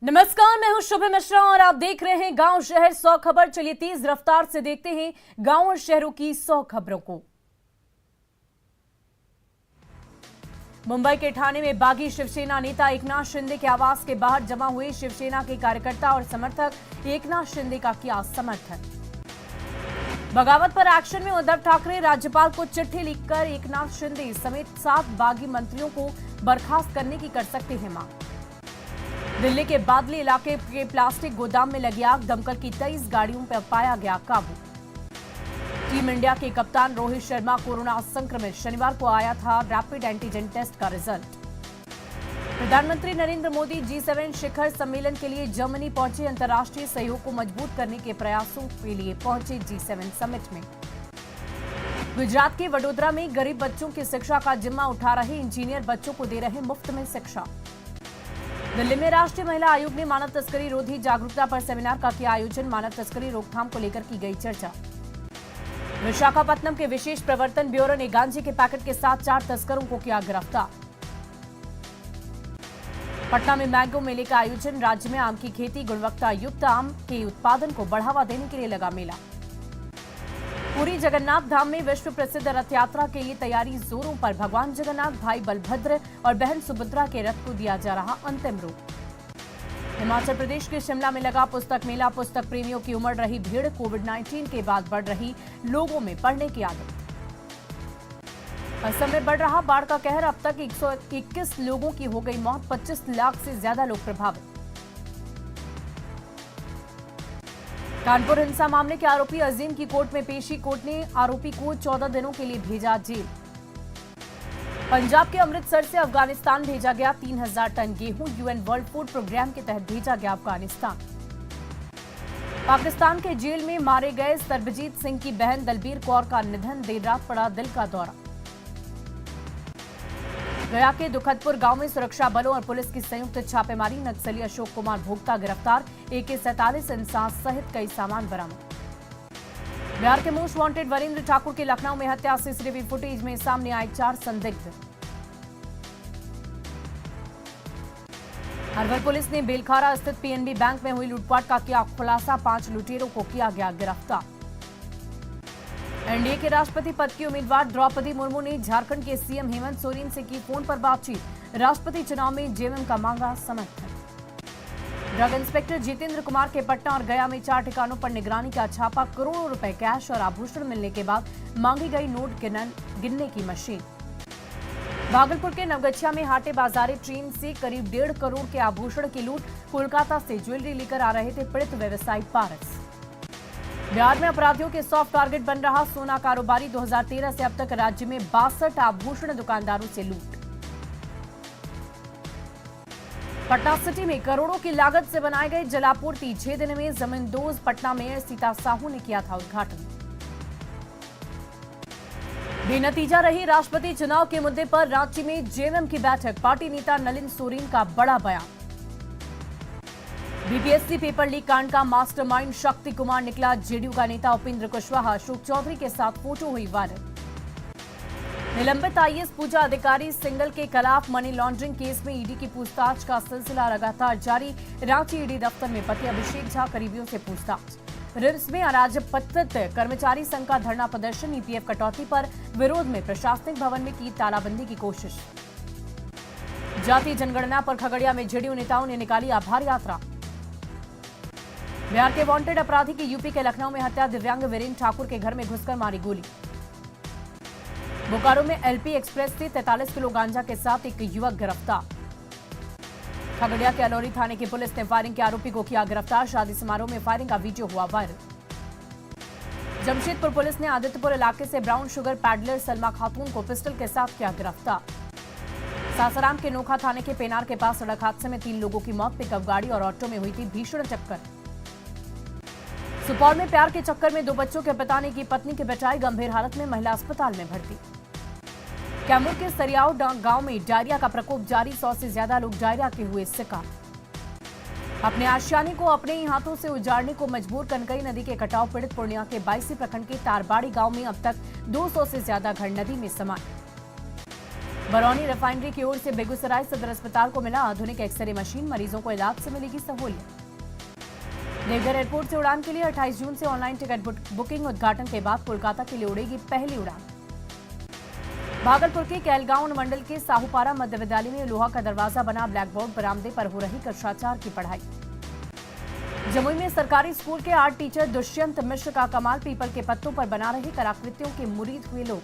नमस्कार, मैं हूं शुभ मिश्रा और आप देख रहे हैं गांव शहर 100 खबर। चलिए तेज रफ्तार से देखते हैं गांव और शहरों की 100 खबरों को। मुंबई के ठाणे में बागी शिवसेना नेता एकनाथ शिंदे के आवास के बाहर जमा हुए शिवसेना के कार्यकर्ता और समर्थक एकनाथ शिंदे का किया समर्थन। बगावत पर एक्शन में उद्धव ठाकरे राज्यपाल को चिट्ठी लिखकर एकनाथ शिंदे समेत 7 बागी मंत्रियों को बर्खास्त करने की कर सकते हैं मांग। दिल्ली के बादली इलाके के प्लास्टिक गोदाम में लगी आग, दमकल की 23 गाड़ियों पर पाया गया काबू। टीम इंडिया के कप्तान रोहित शर्मा कोरोना संक्रमित, शनिवार को आया था रैपिड एंटीजन टेस्ट का रिजल्ट। प्रधानमंत्री नरेंद्र मोदी G7 शिखर सम्मेलन के लिए जर्मनी पहुंचे, अंतर्राष्ट्रीय सहयोग को मजबूत करने के प्रयासों के लिए पहुंचे G7 समिट में। गुजरात के वडोदरा में गरीब बच्चों की शिक्षा का जिम्मा उठा रहे इंजीनियर बच्चों को दे रहे मुफ्त में शिक्षा। दिल्ली में राष्ट्रीय महिला आयोग ने मानव तस्करी रोधी जागरूकता पर सेमिनार का किया आयोजन, मानव तस्करी रोकथाम को लेकर की गई चर्चा। विशाखापत्तनम के विशेष प्रवर्तन ब्यूरो ने गांजे के पैकेट के साथ 4 तस्करों को किया गिरफ्तार। पटना में मैंगो मेले का आयोजन, राज्य में आम की खेती, गुणवत्ता युक्त आम के उत्पादन को बढ़ावा देने के लिए लगा मेला। पुरी जगन्नाथ धाम में विश्व प्रसिद्ध रथ यात्रा के लिए तैयारी जोरों पर, भगवान जगन्नाथ, भाई बलभद्र और बहन सुभद्रा के रथ को दिया जा रहा अंतिम रूप। हिमाचल प्रदेश के शिमला में लगा पुस्तक मेला, पुस्तक प्रेमियों की उमड़ रही भीड़, कोविड-19 के बाद बढ़ रही लोगों में पढ़ने की आदत। असम में बढ़ रहा बाढ़ का कहर, अब तक 121 लोगों की हो गई मौत, 25 लाख से ज्यादा लोग प्रभावित। कानपुर हिंसा मामले के आरोपी अजीम की कोर्ट में पेशी, कोर्ट ने आरोपी को 14 दिनों के लिए भेजा जेल। पंजाब के अमृतसर से अफगानिस्तान भेजा गया 3000 टन गेहूं, यूएन वर्ल्ड फूड प्रोग्राम के तहत भेजा गया अफगानिस्तान। पाकिस्तान के जेल में मारे गए सरबजीत सिंह की बहन दलबीर कौर का निधन, देर रात पड़ा दिल का दौरा। गया के दुखदपुर गांव में सुरक्षा बलों और पुलिस की संयुक्त छापेमारी, नक्सली अशोक कुमार भोक्ता गिरफ्तार, AK-47 इंसास सहित कई सामान बरामद। बिहार के मोस्ट वांटेड वरिंद्र ठाकुर की लखनऊ में हत्या, CCTV फुटेज में सामने आए 4 संदिग्ध। अलवर पुलिस ने बेलखारा स्थित PNB बैंक में हुई लूटपाट का किया खुलासा, 5 लुटेरों को किया गया गिरफ्तार। एनडीए के राष्ट्रपति पद की उम्मीदवार द्रौपदी मुर्मू ने झारखंड के सीएम हेमंत सोरेन से की फोन पर बातचीत, राष्ट्रपति चुनाव में जेएमएम का मांगा समर्थन। ड्रग इंस्पेक्टर जितेंद्र कुमार के पटना और गया में 4 ठिकानों पर निगरानी का छापा, करोड़ों रुपए कैश और आभूषण मिलने के बाद मांगी गई नोट गिनने की मशीन। भागलपुर के नवगछिया में हाटे बाजारे ट्रेन से करीब 1.5 करोड़ के आभूषण की लूट, कोलकाता से ज्वेलरी लेकर आ रहे थे पीड़ित व्यवसायी पारस। बिहार में अपराधियों के सॉफ्ट टारगेट बन रहा सोना कारोबारी, 2013 से अब तक राज्य में 62 आभूषण दुकानदारों से लूट। पटना सिटी में करोड़ों की लागत से बनाए गए जलापूर्ति, 6 दिन में जमींदोज पटना मेयर सीता साहू ने किया था उद्घाटन। बेनतीजा रही राष्ट्रपति चुनाव के मुद्दे पर रांची में जेएमएम की बैठक, पार्टी नेता नलिन सोरेन का बड़ा बयान। बीपीएससी पेपर लीक कांड का मास्टरमाइंड शक्ति कुमार निकला, जेडीयू का नेता उपेंद्र कुशवाहा अशोक चौधरी के साथ फोटो हुई वायरल। निलंबित आईएएस पूजा अधिकारी सिंगल के खिलाफ मनी लॉन्ड्रिंग केस में ईडी की पूछताछ का सिलसिला लगातार जारी, रांची ईडी दफ्तर में पति अभिषेक झा करीबियों से पूछताछ। रिम्स में अराजपत्रित कर्मचारी संघ का धरना प्रदर्शन, ईपीएफ कटौती पर विरोध में प्रशासनिक भवन में की तालाबंदी की कोशिश। जातीय जनगणना पर खगड़िया में जेडीयू नेताओं ने निकाली आभार यात्रा। बिहार के वांटेड अपराधी की यूपी के लखनऊ में हत्या, दिव्यांग वीरेंद्र ठाकुर के घर में घुसकर मारी गोली। बोकारो में एलपी एक्सप्रेस से 43 किलो गांजा के साथ एक युवक गिरफ्तार। खगड़िया के अलौरी थाने की पुलिस ने फायरिंग के आरोपी को किया गिरफ्तार, शादी समारोह में फायरिंग का वीडियो हुआ वायरल। जमशेदपुर पुलिस ने आदित्यपुर इलाके से ब्राउन शुगर पैडलर सलमा खातून को पिस्टल के साथ किया गिरफ्तार। सासाराम के नोखा थाने के पेनार के पास सड़क हादसे में 3 लोगों की मौत, पिकअप गाड़ी और ऑटो में हुई थी भीषण टक्कर। सुपौल में प्यार के चक्कर में 2 बच्चों के पिता ने की पत्नी की पिटाई, गंभीर हालत में महिला अस्पताल में भर्ती। कैमूर के सरियाव गांव में डायरिया का प्रकोप जारी, 100 से ज्यादा लोग डायरिया के हुए शिकार। अपने आशियाने को अपने ही हाथों से उजाड़ने को मजबूर कनकई नदी के कटाव पीड़ित पूर्णिया के 22 प्रखंड के तारबाड़ी गांव में अब तक 200 से ज्यादा घर नदी में समाये। बरौनी रिफाइनरी की ओर से बेगूसराय सदर अस्पताल को मिला आधुनिक एक्सरे मशीन, मरीजों को इलाज से मिलेगी सहूलियत। देवघर एयरपोर्ट से उड़ान के लिए 28 जून से ऑनलाइन टिकट बुकिंग, उद्घाटन के बाद कोलकाता के लिए उड़ेगी पहली उड़ान। भागलपुर के कैलगांव अनुमंडल के साहूपारा मध्य विद्यालय में लोहा का दरवाजा बना ब्लैक बोर्ड बरामदे पर हो रही कक्षाचार की पढ़ाई। जमुई में सरकारी स्कूल के आर्ट टीचर दुष्यंत मिश्र का कमाल, पीपल के पत्तों पर बना रहे कलाकृतियों के मुरीद हुए लोग।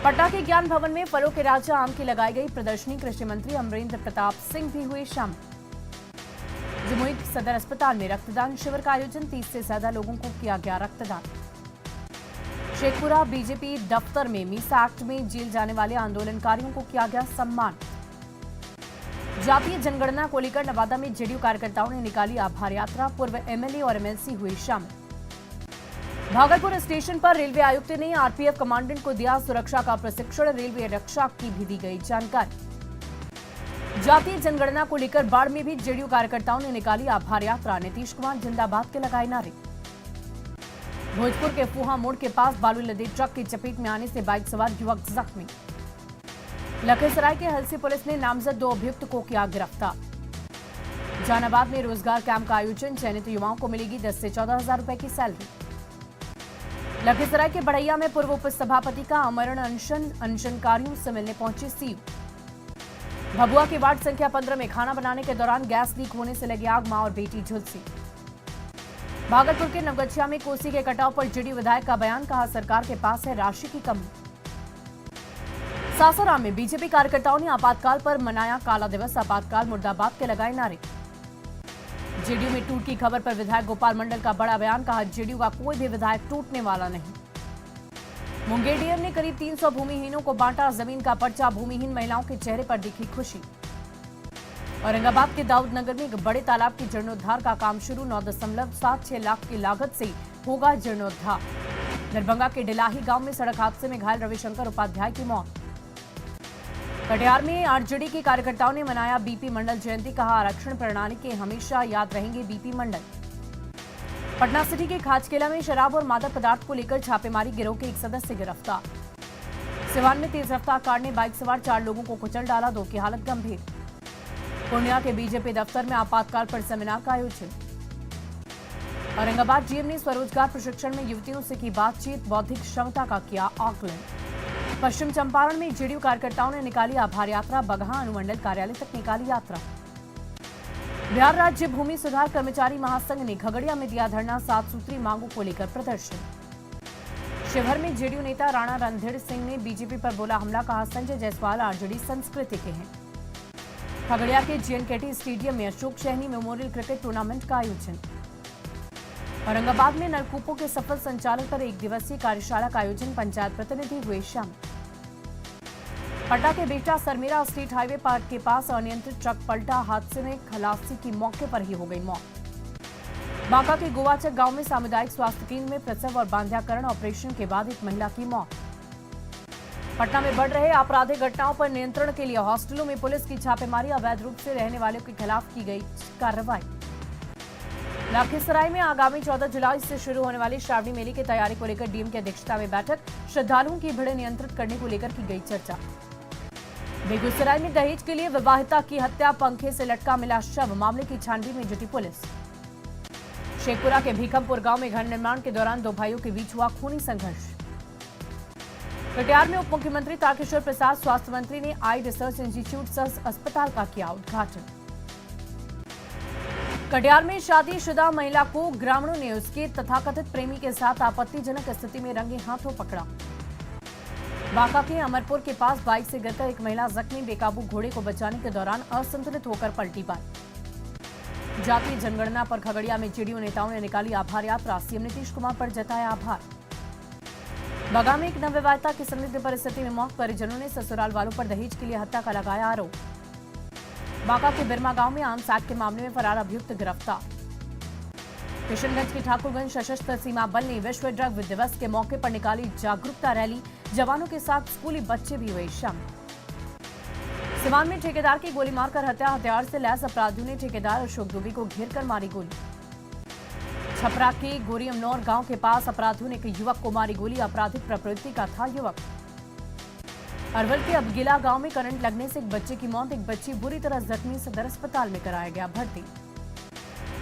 पटना के ज्ञान भवन में फलों के राजा आम की लगाई गई प्रदर्शनी, कृषि मंत्री अमरेंद्र प्रताप सिंह भी हुए शामिल। जमुई सदर अस्पताल में रक्तदान शिविर का आयोजन, 30 से ज्यादा लोगों को किया गया रक्तदान। शेखपुरा बीजेपी दफ्तर में मीसा एक्ट में जेल जाने वाले आंदोलनकारियों को किया गया सम्मान। जातीय जनगणना को लेकर नवादा में जेडीयू कार्यकर्ताओं ने निकाली आभार यात्रा, पूर्व एमएलए और एमएलसी हुए शामिल। भागलपुर स्टेशन पर रेलवे आयुक्त ने आरपीएफ कमांडेंट को दिया सुरक्षा का प्रशिक्षण, रेलवे रक्षा की भी दी गई जानकारी। जातीय जनगणना को लेकर बाढ़ में भी जेडीयू कार्यकर्ताओं ने निकाली आभार यात्रा, नीतीश कुमार जिंदाबाद के लगाए नारे। भोजपुर के फूहा मोड़ के पास बालू लदे ट्रक की चपेट में आने से बाइक सवार युवक जख्मी। लखीसराय के हलसी पुलिस ने नामजद 2 अभियुक्त को किया गिरफ्तार। जहानाबाद में रोजगार कैंप का आयोजन, चयनित युवाओं को मिलेगी 10 से 14 हजार रुपए की सैलरी। लखीसराय के बढ़ैया में पूर्व उप सभापति का आमरण अनशन, अनशनकारियों से मिलने पहुंचे सीयू। भभुआ के वार्ड संख्या 15 में खाना बनाने के दौरान गैस लीक होने से लगी आग, मां और बेटी झुलसी। भागलपुर के नवगछिया में कोसी के कटाव पर जेडीयू विधायक का बयान, कहा सरकार के पास है राशि की कमी। सासाराम में बीजेपी कार्यकर्ताओं ने आपातकाल पर मनाया काला दिवस, आपातकाल मुर्दाबाद के लगाए नारे। जेडीयू में टूट की खबर पर विधायक गोपाल मंडल का बड़ा बयान, कहा जेडीयू का कोई भी विधायक टूटने वाला नहीं। मुंगेर डीएम ने करीब 300 भूमिहीनों को बांटा जमीन का पर्चा, भूमिहीन महिलाओं के चेहरे पर दिखी खुशी। औरंगाबाद के दाऊदनगर में एक बड़े तालाब के जीर्णोद्धार का काम शुरू, 9.76 लाख की लागत से होगा जीर्णोद्धार। दरभंगा के डिलाही गांव में सड़क हादसे में घायल रविशंकर उपाध्याय की मौत। कटिहार में आरजेडी के कार्यकर्ताओं ने मनाया बीपी मंडल जयंती, कहा आरक्षण प्रणाली के हमेशा याद रहेंगे बीपी मंडल। पटना सिटी के खाजकेला में शराब और मादक पदार्थ को लेकर छापेमारी, गिरोह के एक सदस्य गिरफ्तार। सिवान में तेज रफ्तार कार ने बाइक सवार 4 लोगों को कुचल डाला, 2 की हालत गंभीर। पूर्णिया के बीजेपी दफ्तर में आपातकाल पर सेमिनार का आयोजन। औरंगाबाद जीएम ने स्वरोजगार प्रशिक्षण में युवतियों से की बातचीत, बौद्धिक क्षमता का किया आकलन। पश्चिम चंपारण में जेडीयू कार्यकर्ताओं ने निकाली आभार यात्रा, बगहा अनुमंडल कार्यालय तक निकाली यात्रा। बिहार राज्य भूमि सुधार कर्मचारी महासंघ ने खगड़िया में दिया धरना, 7 सूत्री मांगों को लेकर प्रदर्शन। शिवहर में जेडीयू नेता राणा रणधीर सिंह ने बीजेपी पर बोला हमला, कहा संजय जायसवाल आरजेडी संस्कृति के हैं। खगड़िया के जीएनकेटी स्टेडियम में अशोक शहनी मेमोरियल क्रिकेट टूर्नामेंट का आयोजन। औरंगाबाद में नलकूपों के सफल संचालन पर 1 दिवसीय कार्यशाला का आयोजन, पंचायत प्रतिनिधि हुए शामिल। पटना के बेटा सरमेरा स्टेट हाईवे पार्क के पास अनियंत्रित ट्रक पलटा, हादसे में खलासी की मौके पर ही हो गई मौत। बांका के गोवाचक गांव में सामुदायिक स्वास्थ्य केंद्र में प्रसव और बांध्याकरण ऑपरेशन के बाद एक महिला की मौत। पटना में बढ़ रहे आपराधिक घटनाओं पर नियंत्रण के लिए हॉस्टलों में पुलिस की छापेमारी, अवैध रूप से रहने वालों के खिलाफ की गई कार्रवाई। लखीसराय में आगामी 14 जुलाई से शुरू होने वाले श्रावणी मेले की तैयारी को लेकर डीएम की अध्यक्षता में बैठक, श्रद्धालुओं की भीड़ नियंत्रित करने को लेकर की गई चर्चा। बेगूसराय में दहेज के लिए विवाहिता की हत्या, पंखे से लटका मिला शव, मामले की छानबीन में जुटी पुलिस। शेखपुरा के भीखमपुर गांव में घर निर्माण के दौरान 2 भाइयों के बीच हुआ खूनी संघर्ष। कटिहार में उप मुख्यमंत्री तारकिशोर प्रसाद, स्वास्थ्य मंत्री ने आई रिसर्च इंस्टीट्यूट सह अस्पताल का किया उद्घाटन। कटिहार में शादीशुदा महिला को ग्रामीणों ने उसके तथाकथित प्रेमी के साथ आपत्तिजनक स्थिति में रंगे हाथों पकड़ा। बांका के अमरपुर के पास बाइक से गिरकर एक महिला जख्मी, बेकाबू घोड़े को बचाने के दौरान असंतुलित होकर पलटी बाइक। जातीय जनगणना पर खगड़िया में जेडीयू नेताओं ने निकाली आभार यात्रा, सीएम नीतीश कुमार पर जताया आभार। बगा में एक नवविवाहिता की संदिग्ध परिस्थिति में मौत, परिजनों ने ससुराल वालों पर दहेज के लिए हत्या का लगाया आरोप। बांका के बिरमा गांव में आर्म्स एक्ट के मामले में फरार अभियुक्त गिरफ्तार। किशनगंज के ठाकुरगंज सशस्त्र सीमा बल ने विश्व ड्रग दिवस के मौके पर निकाली जागरूकता रैली, जवानों के साथ स्कूली बच्चे भी हुए शामिल। सिवान में ठेकेदार की गोली मारकर हत्या, हथियार से लैस अपराधियों ने ठेकेदार अशोक दुबे को घेरकर मारी गोली। छपरा के गोरियमनौर गांव के पास अपराधियों ने एक युवक को मारी गोली, आपराधिक प्रवृत्ति का था युवक। अरवल के अबगिला गांव में करंट लगने से एक बच्चे की मौत, एक बच्ची बुरी तरह जख्मी, सदर अस्पताल में कराया गया भर्ती।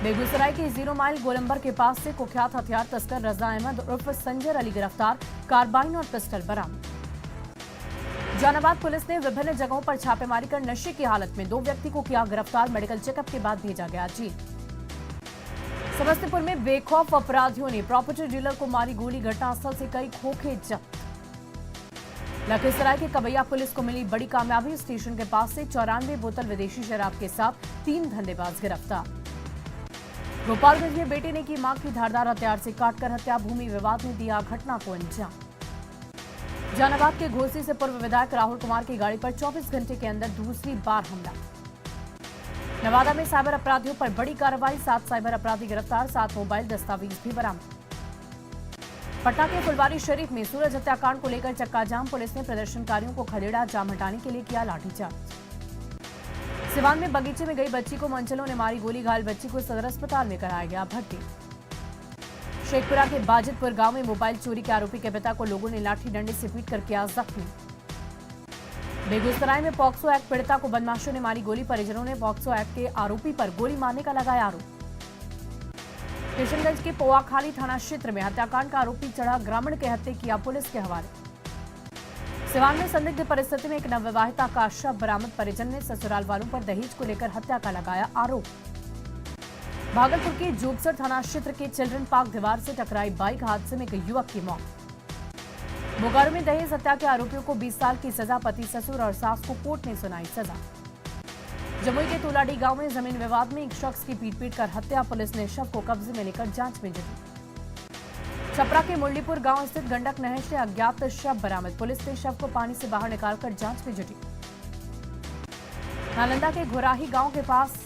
बेगूसराय के 0 माइल गोलंबर के पास से कुख्यात हथियार तस्कर रजा अहमद उर्फ संजर अली गिरफ्तार, कार्बाइन और पिस्टल बरामद। जहानाबाद पुलिस ने विभिन्न जगहों पर छापेमारी कर नशे की हालत में 2 व्यक्ति को किया गिरफ्तार, मेडिकल चेकअप के बाद भेजा गया जेल। समस्तीपुर में बेखौफ अपराधियों ने प्रॉपर्टी डीलर को मारी गोली, घटनास्थल से कई खोखे जब्त। लखीसराय के कबैया पुलिस को मिली बड़ी कामयाबी, स्टेशन के पास से 94 बोतल विदेशी शराब के साथ 3 धंधेबाज गिरफ्तार। गोपालगंज में बेटे ने की मां की धारदार हथियार से काटकर हत्या, भूमि विवाद में दिया घटना को अंजाम। जहानाबाद के घोसी से पूर्व विधायक राहुल कुमार की गाड़ी पर 24 घंटे के अंदर दूसरी बार हमला। नवादा में साइबर अपराधियों पर बड़ी कार्रवाई, 7 साइबर अपराधी गिरफ्तार, 7 मोबाइल दस्तावेज भी बरामद। पटना के फुलवारी शरीफ में सूरज हत्याकांड को लेकर चक्का जाम, पुलिस ने प्रदर्शनकारियों को खदेड़ा, जाम हटाने के लिए किया लाठीचार्ज। सिवान में बगीचे में गई बच्ची को मंचलों ने मारी गोली, घायल बच्ची को सदर अस्पताल में कराया गया भर्ती। शेखपुरा के बाजितपुर गांव में मोबाइल चोरी के आरोपी के पिता को लोगों ने लाठी डंडे से पीटकर किया जख्मी। बेगूसराय में पॉक्सो एक्ट पीड़िता को बदमाशों ने मारी गोली, परिजनों ने पॉक्सो एक्ट के आरोपी पर गोली मारने का लगाया आरोप। किशनगंज के पोआखाली थाना क्षेत्र में हत्याकांड का आरोपी चढ़ा, ग्रामीण के हत्या किया पुलिस के हवाले। सिवान में संदिग्ध परिस्थिति में एक नवविवाहिता का शव बरामद, परिजन ने ससुराल वालों पर दहेज को लेकर हत्या का लगाया आरोप। भागलपुर के जोगसर थाना क्षेत्र के चिल्ड्रन पार्क दीवार से टकराई बाइक, हादसे में एक युवक की मौत। बोकारो में दहेज हत्या के आरोपियों को 20 साल की सजा, पति ससुर और सास को कोर्ट ने सुनाई सजा। जमुई के तुलाडी गांव में जमीन विवाद में एक शख्स की पीट कर हत्या, पुलिस ने शव को कब्जे में लेकर जांच में जुटी। छपरा के मुरलीपुर गांव स्थित गंडक नहर से अज्ञात शव बरामद, पुलिस ने शव को पानी से बाहर निकालकर जांच में जुटी। नालंदा के घोराही गांव के पास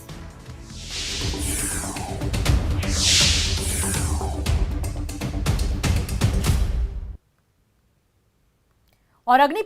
और अग्नि